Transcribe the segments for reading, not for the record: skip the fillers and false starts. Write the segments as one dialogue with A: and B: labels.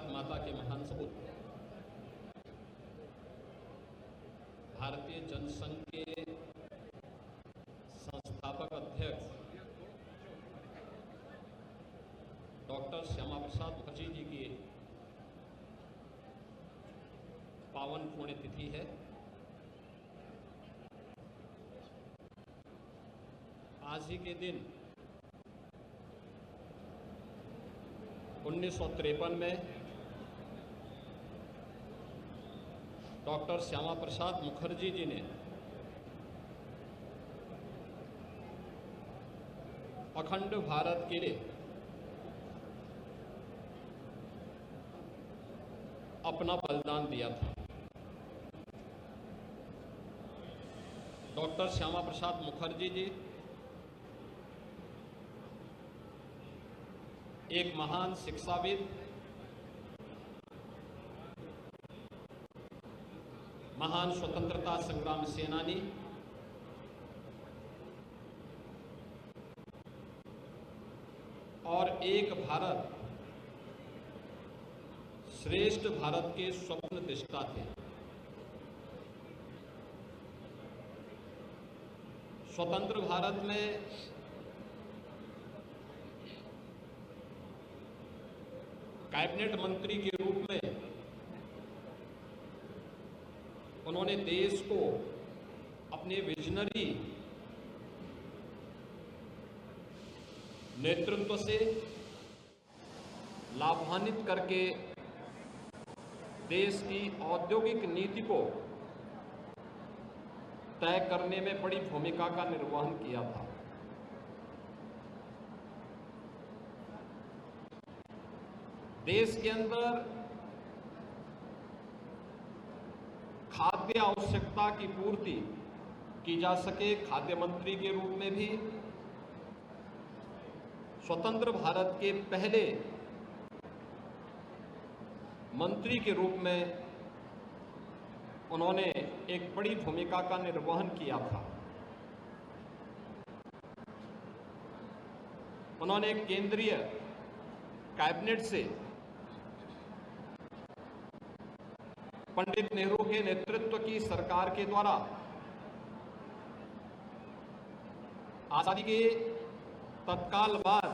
A: भारत माता के महान सपूत, भारतीय जनसंघ के संस्थापक अध्यक्ष डॉक्टर श्यामा प्रसाद मुखर्जी जी की पावन पुण्यतिथि है। आज ही के दिन 1953 में डॉक्टर श्यामा प्रसाद मुखर्जी जी ने अखंड भारत के लिए अपना बलिदान दिया था। डॉक्टर श्यामा प्रसाद मुखर्जी जी एक महान शिक्षाविद, महान स्वतंत्रता संग्राम सेनानी, और एक भारत श्रेष्ठ भारत के स्वप्न दृष्टा थे। स्वतंत्र भारत में कैबिनेट मंत्री के रूप में उन्होंने देश को अपने विजनरी नेतृत्व से लाभान्वित करके देश की औद्योगिक नीति को तय करने में बड़ी भूमिका का निर्वहन किया था। देश के अंदर खाद्य आवश्यकता की पूर्ति की जा सके, खाद्य मंत्री के रूप में भी स्वतंत्र भारत के पहले मंत्री के रूप में उन्होंने एक बड़ी भूमिका का निर्वहन किया था। उन्होंने केंद्रीय कैबिनेट से पंडित नेहरू के नेतृत्व की सरकार के द्वारा आजादी के तत्काल बाद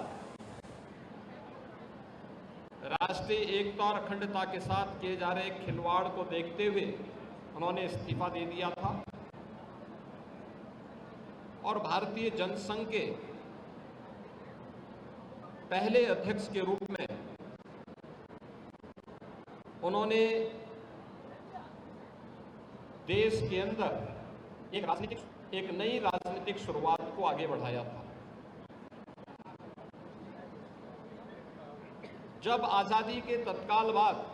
A: राष्ट्रीय एकता और अखंडता के साथ किए जा रहे खिलवाड़ को देखते हुए उन्होंने इस्तीफा दे दिया था और भारतीय जनसंघ के पहले अध्यक्ष के रूप में उन्होंने देश के अंदर एक नई राजनीतिक शुरुआत को आगे बढ़ाया था। जब आजादी के तत्काल बाद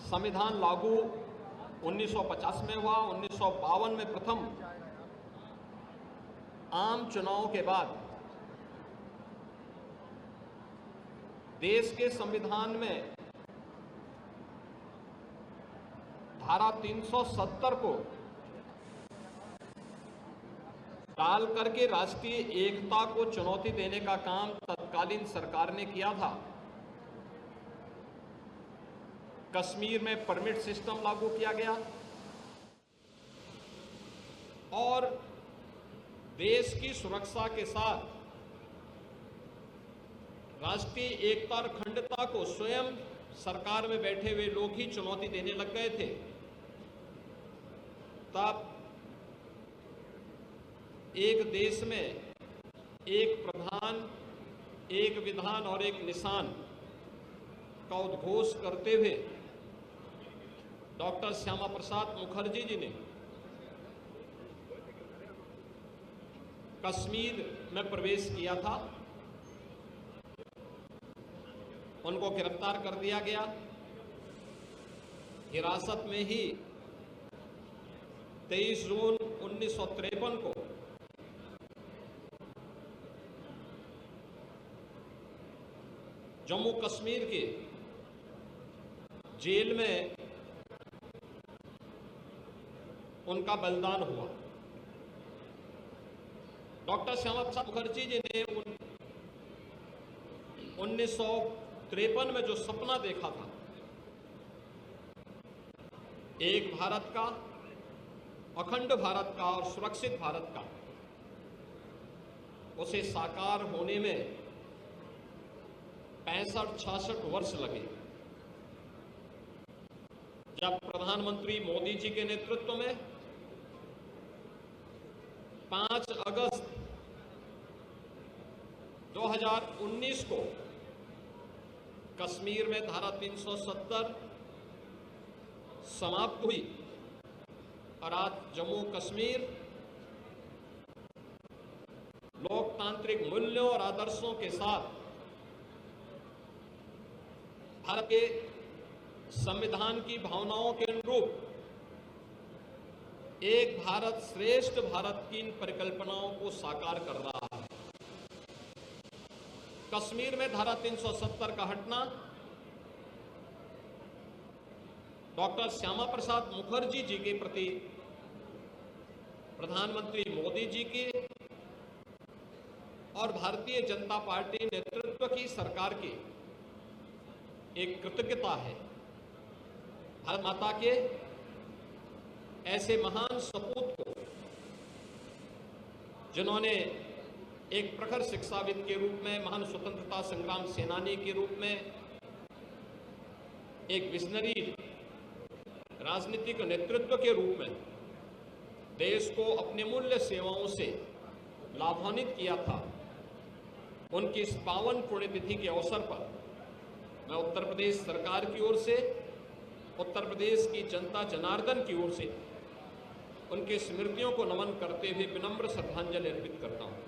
A: संविधान लागू 1950 में हुआ, 1952 में प्रथम आम चुनाव के बाद देश के संविधान में धारा 370 को टाल करके राष्ट्रीय एकता को चुनौती देने का काम तत्कालीन सरकार ने किया था। कश्मीर में परमिट सिस्टम लागू किया गया और देश की सुरक्षा के साथ राष्ट्रीय एकता और अखंडता को स्वयं सरकार में बैठे हुए लोग ही चुनौती देने लग गए थे। तब एक देश में एक प्रधान, एक विधान और एक निशान का उद्घोष करते हुए डॉक्टर श्यामा प्रसाद मुखर्जी जी ने कश्मीर में प्रवेश किया था। उनको गिरफ्तार कर दिया गया। हिरासत में ही 23 जून 1953 को जम्मू कश्मीर के जेल में उनका बलिदान हुआ। डॉक्टर श्यामा प्रसाद मुखर्जी जी ने 1953 में जो सपना देखा था, एक भारत का, अखंड भारत का और सुरक्षित भारत का, उसे साकार होने में 65-66 वर्ष लगे। जब प्रधानमंत्री मोदी जी के नेतृत्व में 5 अगस्त 2019 को कश्मीर में धारा 370 समाप्त हुई और आज जम्मू कश्मीर लोकतांत्रिक मूल्यों और आदर्शों के साथ भारत के संविधान की भावनाओं के अनुरूप एक भारत श्रेष्ठ भारत की इन परिकल्पनाओं को साकार कर रहा है। कश्मीर में धारा 370 का हटना डॉक्टर श्यामा प्रसाद मुखर्जी जी के प्रति प्रधानमंत्री मोदी जी की और भारतीय जनता पार्टी नेतृत्व की सरकार की एक कृतज्ञता है। भारत माता के ऐसे महान सपूत को, जिन्होंने एक प्रखर शिक्षाविद के रूप में, महान स्वतंत्रता संग्राम सेनानी के रूप में, एक विजनरी राजनीतिक नेतृत्व के रूप में देश को अपनी मूल्य सेवाओं से लाभान्वित किया था, उनकी इस पावन पुण्यतिथि के अवसर पर मैं उत्तर प्रदेश सरकार की ओर से, उत्तर प्रदेश की जनता जनार्दन की ओर से उनकी स्मृतियों को नमन करते हुए विनम्र श्रद्धांजलि अर्पित करता हूं।